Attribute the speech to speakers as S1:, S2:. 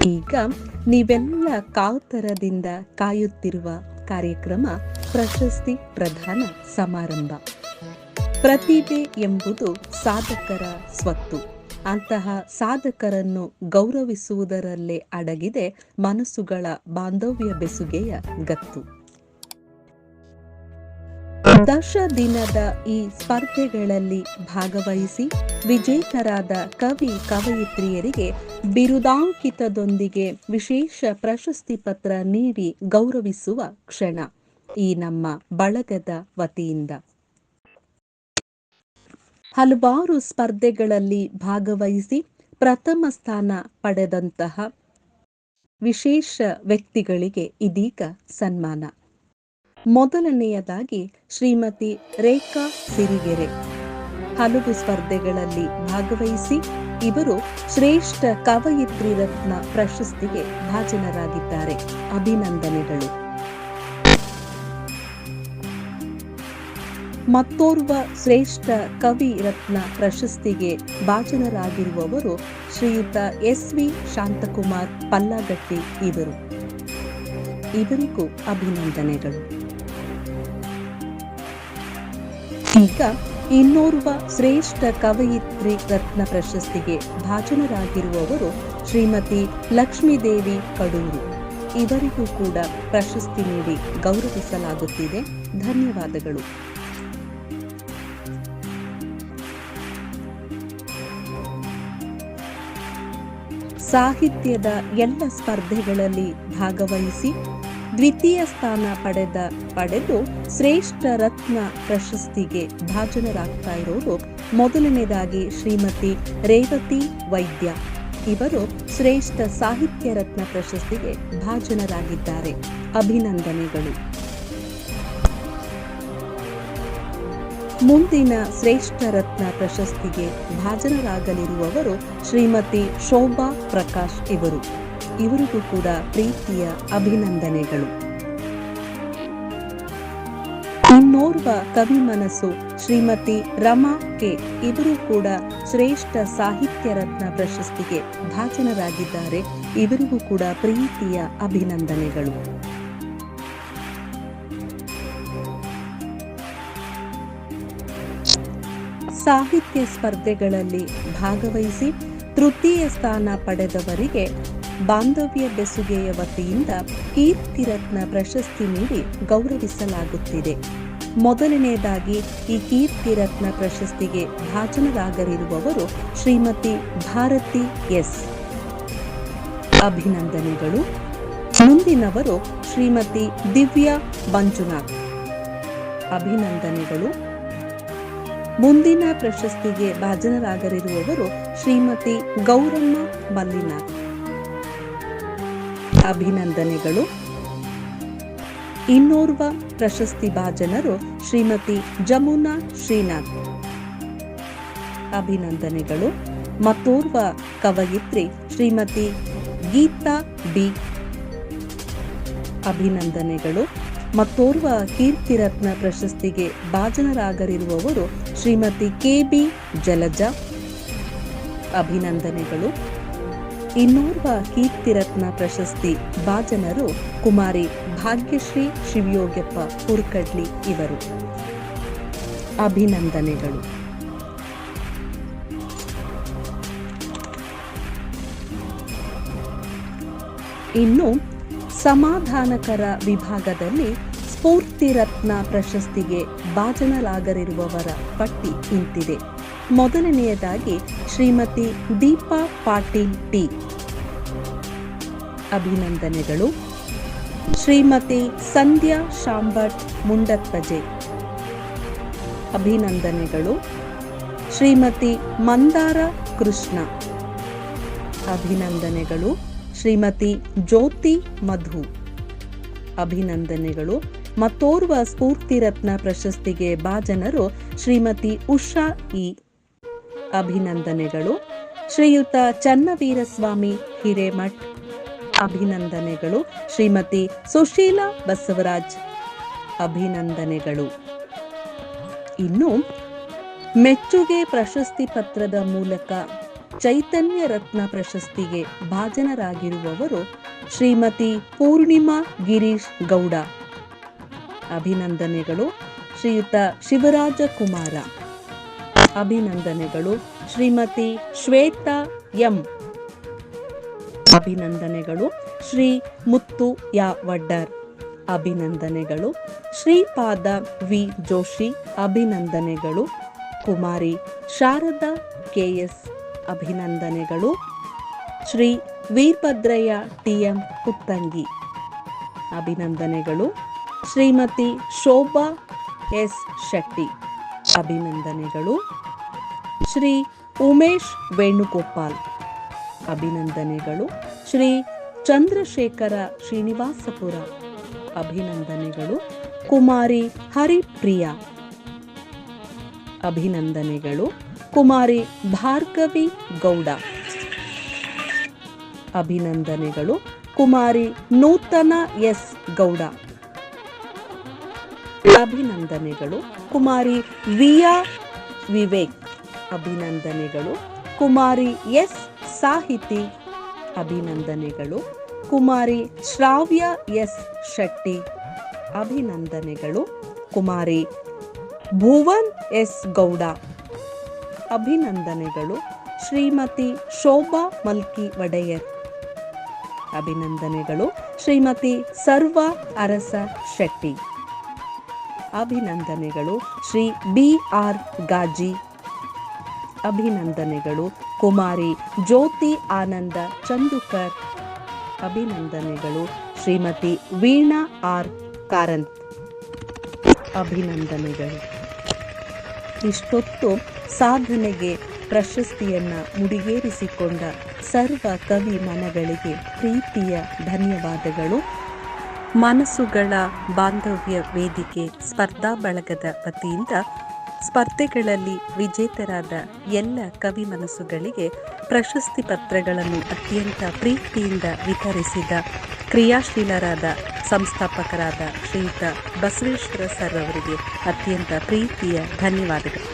S1: ಈಗ ನೀವೆಲ್ಲ ಕಾತರದಿಂದ ಕಾಯುತ್ತಿರುವ ಕಾರ್ಯಕ್ರಮ ಪ್ರಶಸ್ತಿ ಪ್ರದಾನ ಸಮಾರಂಭ. ಪ್ರತಿಭೆ ಎಂಬುದು ಸಾಧಕರ ಸ್ವತ್ತು. ಅಂತಹ ಸಾಧಕರನ್ನು ಗೌರವಿಸುವುದರಲ್ಲೇ ಅಡಗಿದೆ ಮನಸ್ಸುಗಳ ಬಾಂಧವ್ಯ ಬೆಸುಗೆಯ ಗತ್ತು. 10 ದಿನದ ಈ ಸ್ಪರ್ಧೆಗಳಲ್ಲಿ ಭಾಗವಹಿಸಿ ವಿಜೇತರಾದ ಕವಿ ಕವಯಿತ್ರಿಯರಿಗೆ ಬಿರುದಾಂಕಿತದೊಂದಿಗೆ ವಿಶೇಷ ಪ್ರಶಸ್ತಿ ಪತ್ರ ನೀಡಿ ಗೌರವಿಸುವ ಕ್ಷಣ ಈ ನಮ್ಮ ಬಳಗದ ವತಿಯಿಂದ. ಹಲವಾರು ಸ್ಪರ್ಧೆಗಳಲ್ಲಿ ಭಾಗವಹಿಸಿ ಪ್ರಥಮ ಸ್ಥಾನ ಪಡೆದಂತಹ ವಿಶೇಷ ವ್ಯಕ್ತಿಗಳಿಗೆ ಇದೀಗ ಸನ್ಮಾನ. ಮೊದಲನೆಯದಾಗಿ ಶ್ರೀಮತಿ ರೇಖಾ ಸಿರಿಗೆರೆ. ಹಲವು ಸ್ಪರ್ಧೆಗಳಲ್ಲಿ ಭಾಗವಹಿಸಿ ಇವರು ಶ್ರೇಷ್ಠ ಕವಯಿತ್ರಿ ರತ್ನ ಪ್ರಶಸ್ತಿಗೆ ಭಾಜನರಾಗಿದ್ದಾರೆ. ಅಭಿನಂದನೆಗಳು. ಮತ್ತೋರ್ವ ಶ್ರೇಷ್ಠ ಕವಿ ರತ್ನ ಪ್ರಶಸ್ತಿಗೆ ಭಾಜನರಾಗಿರುವವರು ಶ್ರೀಯುತ SV ಶಾಂತಕುಮಾರ್ ಪಲ್ಲಾಗಟ್ಟಿ ಇವರು. ಇವರಿಗೂ ಅಭಿನಂದನೆಗಳು. ಈಗ ಇನ್ನೋರ್ವ ಶ್ರೇಷ್ಠ ಕವಯಿತ್ರಿ ರತ್ನ ಪ್ರಶಸ್ತಿಗೆ ಭಾಜನರಾಗಿರುವವರು ಶ್ರೀಮತಿ ಲಕ್ಷ್ಮೀದೇವಿ ಕಡೂರು. ಇವರಿಗೂ ಕೂಡ ಪ್ರಶಸ್ತಿ ನೀಡಿ ಗೌರವಿಸಲಾಗುತ್ತಿದೆ. ಧನ್ಯವಾದಗಳು. ಸಾಹಿತ್ಯದ ಎಲ್ಲ ಸ್ಪರ್ಧೆಗಳಲ್ಲಿ ಭಾಗವಹಿಸಿ ದ್ವಿತೀಯ ಸ್ಥಾನ ಪಡೆದು ಶ್ರೇಷ್ಠ ರತ್ನ ಪ್ರಶಸ್ತಿಗೆ ಭಾಜನರಾಗ್ತಾ ಇರೋರು ಮೊದಲನೇದಾಗಿ ಶ್ರೀಮತಿ ರೇವತಿ ವೈದ್ಯ. ಇವರು ಶ್ರೇಷ್ಠ ಸಾಹಿತ್ಯ ರತ್ನ ಪ್ರಶಸ್ತಿಗೆ ಭಾಜನರಾಗಿದ್ದಾರೆ. ಅಭಿನಂದನೆಗಳು. ಮುಂದಿನ ಶ್ರೇಷ್ಠ ರತ್ನ ಪ್ರಶಸ್ತಿಗೆ ಭಾಜನರಾಗಲಿರುವವರು ಶ್ರೀಮತಿ ಶೋಭಾ ಪ್ರಕಾಶ್ ಇವರು. ಇವರಿಗೂ ಕೂಡ ಪ್ರೀತಿಯ ಅಭಿನಂದನೆಗಳು. ಇನ್ನೋರ್ವ ಕವಿ ಮನಸ್ಸು ಶ್ರೀಮತಿ ರಮಾ ಕೆ. ಇವರು ಕೂಡ ಶ್ರೇಷ್ಠ ಸಾಹಿತ್ಯ ರತ್ನ ಪ್ರಶಸ್ತಿಗೆ ಭಾಜನರಾಗಿದ್ದಾರೆ. ಇವರಿಗೂ ಕೂಡ ಪ್ರೀತಿಯ ಅಭಿನಂದನೆಗಳು. ಸಾಹಿತ್ಯ ಸ್ಪರ್ಧೆಗಳಲ್ಲಿ ಭಾಗವಹಿಸಿ ತೃತೀಯ ಸ್ಥಾನ ಪಡೆದವರಿಗೆ ಬಾಂಧವ್ಯ ಬೆಸುಗೆಯ ವತಿಯಿಂದ ಕೀರ್ತಿರತ್ನ ಪ್ರಶಸ್ತಿ ನೀಡಿ ಗೌರವಿಸಲಾಗುತ್ತಿದೆ. ಮೊದಲನೆಯದಾಗಿ ಈ ಕೀರ್ತಿರತ್ನ ಪ್ರಶಸ್ತಿಗೆ ಭಾಜನರಾಗಲಿರುವವರು ಶ್ರೀಮತಿ ಭಾರತಿ ಎಸ್. ಅಭಿನಂದನೆಗಳು. ಮುಂದಿನವರು ಶ್ರೀಮತಿ ದಿವ್ಯಾ ಮಂಜುನಾಥ್. ಅಭಿನಂದನೆಗಳು. ಮುಂದಿನ ಪ್ರಶಸ್ತಿಗೆ ಭಾಜನರಾಗಲಿರುವವರು ಶ್ರೀಮತಿ ಗೌರಮ್ಮ ಮಲ್ಲಿನಾಥ್. ಅಭಿನಂದನೆಗಳು. ಇನ್ನೋರ್ವ ಪ್ರಶಸ್ತಿ ಭಾಜನರು ಶ್ರೀಮತಿ ಜಮುನಾ ಶ್ರೀನಾಥ್. ಅಭಿನಂದನೆಗಳು. ಮತ್ತೋರ್ವ ಕವಯಿತ್ರಿ ಶ್ರೀಮತಿ ಗೀತಾ ಬಿ. ಅಭಿನಂದನೆಗಳು. ಮತ್ತೋರ್ವ ಕೀರ್ತಿರತ್ನ ಪ್ರಶಸ್ತಿಗೆ ಭಾಜನರಾಗಲಿರುವವರು ಶ್ರೀಮತಿ KB ಜಲಜಾ. ಅಭಿನಂದನೆಗಳು. ಇನ್ನೋರ್ವ ಕೀರ್ತಿರತ್ನ ಪ್ರಶಸ್ತಿ ಭಾಜನರು ಕುಮಾರಿ ಭಾಗ್ಯಶ್ರೀ ಶಿವಯೋಗ್ಯಪ್ಪ ಹುರ್ಕಡ್ಲಿ ಇವರು. ಅಭಿನಂದನೆಗಳು. ಇನ್ನು ಸಮಾಧಾನಕರ ವಿಭಾಗದಲ್ಲಿ ಸ್ಫೂರ್ತಿ ರತ್ನ ಪ್ರಶಸ್ತಿಗೆ ಭಾಜನರಾಗಲಿರುವವರ ಪಟ್ಟಿ ಇಂತಿದೆ. ಮೊದಲನೆಯದಾಗಿ ಶ್ರೀಮತಿ ದೀಪಾ ಪಾಟೀಲ್ ಟಿ. ಅಭಿನಂದನೆಗಳು. ಶ್ರೀಮತಿ ಸಂಧ್ಯಾ ಶಾಂಭಟ್ ಮುಂಡತ್ಪಜೆ. ಅಭಿನಂದನೆಗಳು. ಶ್ರೀಮತಿ ಮಂದಾರ ಕೃಷ್ಣ. ಅಭಿನಂದನೆಗಳು. ಶ್ರೀಮತಿ ಜ್ಯೋತಿ ಮಧು. ಅಭಿನಂದನೆಗಳು. ಮತ್ತೋರ್ವ ಸ್ಫೂರ್ತಿ ರತ್ನ ಪ್ರಶಸ್ತಿಗೆ ಭಾಜನರು ಶ್ರೀಮತಿ ಉಷಾ ಇ. ಅಭಿನಂದನೆಗಳು. ಶ್ರೀಯುತ ಚನ್ನವೀರಸ್ವಾಮಿ ಹಿರೇಮಠ್. ಅಭಿನಂದನೆಗಳು. ಶ್ರೀಮತಿ ಸುಶೀಲಾ ಬಸವರಾಜ್. ಅಭಿನಂದನೆಗಳು. ಇನ್ನು ಮೆಚ್ಚುಗೆ ಪ್ರಶಸ್ತಿ ಪತ್ರದ ಮೂಲಕ ಚೈತನ್ಯ ರತ್ನ ಪ್ರಶಸ್ತಿಗೆ ಭಾಜನರಾಗಿರುವವರು ಶ್ರೀಮತಿ ಪೂರ್ಣಿಮಾ ಗಿರೀಶ್ ಗೌಡ. ಅಭಿನಂದನೆಗಳು ಶ್ರೀಯುತ ಶಿವರಾಜ ಕುಮಾರ. ಅಭಿನಂದನೆಗಳು ಶ್ರೀಮತಿ ಶ್ವೇತಾ ಎಂ. ಅಭಿನಂದನೆಗಳು ಶ್ರೀ ಮುತ್ತು ಯಾ ವಡ್ಡರ್. ಅಭಿನಂದನೆಗಳು ಶ್ರೀಪಾದ ವಿ ಜೋಶಿ. ಅಭಿನಂದನೆಗಳು ಕುಮಾರಿ ಶಾರದಾ ಕೆಎಸ್. ಅಭಿನಂದನೆಗಳು ಶ್ರೀ ವೀರಭದ್ರಯ್ಯ ಟಿಎಂ ಪುತ್ತಂಗಿ. ಅಭಿನಂದನೆಗಳು ಶ್ರೀಮತಿ ಶೋಭಾ ಎಸ್ ಶೆಟ್ಟಿ. ಅಭಿನಂದನೆಗಳು ಶ್ರೀ ಉಮೇಶ್ ವೇಣುಗೋಪಾಲ್. ಅಭಿನಂದನೆಗಳು ಶ್ರೀ ಚಂದ್ರಶೇಖರ ಶ್ರೀನಿವಾಸಪುರ. ಅಭಿನಂದನೆಗಳು ಕುಮಾರಿ ಹರಿಪ್ರಿಯಾ. ಅಭಿನಂದನೆಗಳು ಕುಮಾರಿ ಭಾರ್ಗವಿ ಗೌಡ. ಅಭಿನಂದನೆಗಳು ಕುಮಾರಿ ನೂತನ ಎಸ್ ಗೌಡ. ಅಭಿನಂದನೆಗಳು ಕುಮಾರಿ ವಿಯಾ ವಿವೇಕ್. ಅಭಿನಂದನೆಗಳು ಕುಮಾರಿ ಎಸ್ ಸಾಹಿತಿ. ಅಭಿನಂದನೆಗಳು ಕುಮಾರಿ ಶ್ರಾವ್ಯ ಎಸ್ ಶೆಟ್ಟಿ. ಅಭಿನಂದನೆಗಳು ಕುಮಾರಿ ಭುವನ್ ಎಸ್ ಗೌಡ. ಅಭಿನಂದನೆಗಳು ಶ್ರೀಮತಿ ಶೋಭಾ ಮಲ್ಕಿ ಒಡೆಯರ್. ಅಭಿನಂದನೆಗಳು ಶ್ರೀಮತಿ ಸರ್ವ ಅರಸ ಶೆಟ್ಟಿ. ಅಭಿನಂದನೆಗಳು ಶ್ರೀ ಬಿ ಆರ್ ಗಾಜಿ. ಅಭಿನಂದನೆಗಳು ಕುಮಾರಿ ಜ್ಯೋತಿ ಆನಂದ ಚಂದುಕರ್. ಅಭಿನಂದನೆಗಳು ಶ್ರೀಮತಿ ವೀಣಾ ಆರ್ ಕಾರಂತ್. ಅಭಿನಂದನೆಗಳು. ಇಷ್ಟೊತ್ತು ಸಾಧನೆಗೆ ಪ್ರಶಸ್ತಿಯನ್ನು ಮುಡಿಗೇರಿಸಿಕೊಂಡ ಸರ್ವ ಕವಿ ಮನಗಳಿಗೆ ಪ್ರೀತಿಯ ಧನ್ಯವಾದಗಳು. ಮನಸ್ಸುಗಳ ಬಾಂಧವ್ಯ ವೇದಿಕೆ ಸ್ಪರ್ಧಾ ಬಳಗದ ವತಿಯಿಂದ ಸ್ಪರ್ಧೆಗಳಲ್ಲಿ ವಿಜೇತರಾದ ಎಲ್ಲ ಕವಿ ಮನಸ್ಸುಗಳಿಗೆ ಪ್ರಶಸ್ತಿ ಪತ್ರಗಳನ್ನು ಅತ್ಯಂತ ಪ್ರೀತಿಯಿಂದ ವಿತರಿಸಿದ ಕ್ರಿಯಾಶೀಲರಾದ ಸಂಸ್ಥಾಪಕರಾದ ಶ್ರೀಯುತ ಬಸವೇಶ್ವರ ಸರ್ ಅವರಿಗೆ ಅತ್ಯಂತ ಪ್ರೀತಿಯ ಧನ್ಯವಾದಗಳು.